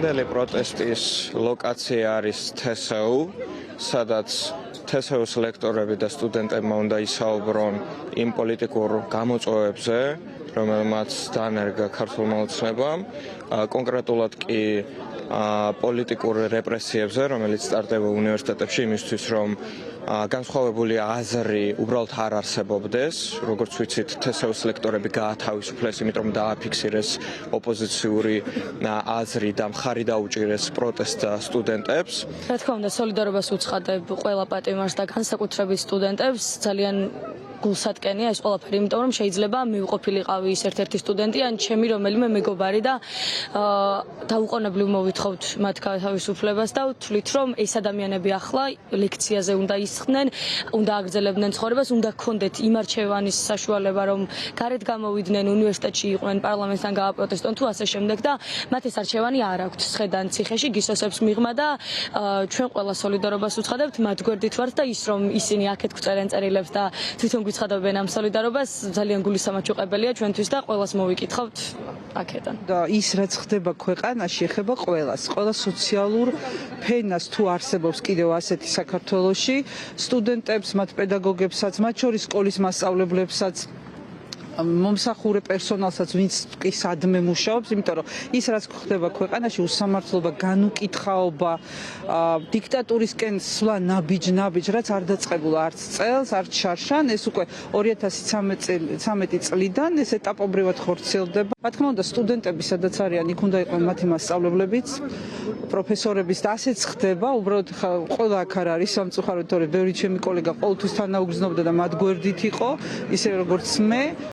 დღევანდელი პროტესტის ლოკაცია არის TSU, სადაც TSU-ს ლექტორები და სტუდენტებმა უნდა ისაუბრონ იმ პოლიტიკურ გამოწვევებზე, რომელმაც დაანერგა ქართულმა ოცნებამ, კონკრეტულად კი პოლიტიკურ რეპრესიებზე, რომელიც სტარტდება უნივერსიტეტებში იმისთვის, რომ განსხვავებული აზრი უბრალოდ არ არსებობდეს, როგორც ვიცით, TSU-ს ლექტორები გაათავისუფლეს, იმიტომ დააფიქსირეს ოპოზიციური აზრი და მხარი დაუჭირეს პროტესტ სტუდენტებს. რა თქმა უნდა, სოლიდარობას უცხადებ ყველა პატიმარს და განსაკუთრებით სტუდენტებს. ძალიან გულსატკენია ეს ყველაფერი, იმიტომ რომ შეიძლება მივყოფილიყავი ის ერთ-ერთი სტუდენტი ან ჩემი რომელიმე მეგობარი და დაუყოვნებლივ მოვითხოვთ მათ თავისუფლებას და ვთვლით, რომ ეს ადამიანები ახლა ლექციაზე უნდა ისხდნენ, უნდა აგრძელებდნენ ცხოვრებას, უნდა გქონდეთ იმარჩევანის საშუალება, რომ გარეთ გამოვიდნენ, უნივერსიტეტში იყვნენ, პარლამენტთან გააპროტესტონ თუ ასე შემდეგ და მათ ეს არჩევანი არ აქვთ. სხედან ციხეში გისოსებს მიღმა და ჩვენ ყველა სოლიდარობას უცხადებთ, მათ გვერდით ვართ და ის რომ ისინი აქეთ გვწერენ წერილებს და თვითონ ცხადობენ ამ სოლიდარობას ძალიან გულისამაჩუყებელია ჩვენთვის და ყველას მოვიკითხავთ აქედან. და ის რაც ხდება ქვეყანაში ეხება ყველას, ყველა სოციალურ ფენას თუ არსებობს კიდევ ასეთი საქართველოში, სტუდენტებს, მათ პედაგოგებსაც, მათ შორის სკოლის მასწავლებლებსაც, მომსახურე პერსონალსაც, ვინც კი სადმე მუშაობს, იმიტომ რომ ის რაც ხდება ქვეყანაში, უსამართლობა, განუკითხაობა, დიქტატურისკენ სვლა ნაბიჯ, რაც არ დაწყებულა არც წელს, არც შარშან, ეს უკვე 2013 წლიდან ეს ეტაპობრივად ხორციელდება. რა თქმა უნდა, სტუდენტები სადაც არიან, იქ უნდა იყვნენ მათი მასწავლებლებიც, პროფესორებიც და ასეც ხდება, უბრალოდ ყველა აქ არ არის სამწუხაროდ, თორე ბევრი ჩემი კოლეგა ყოველთვის თანაუგრძნობდა და მათ გვერდით იყო, ისე როგორც მე.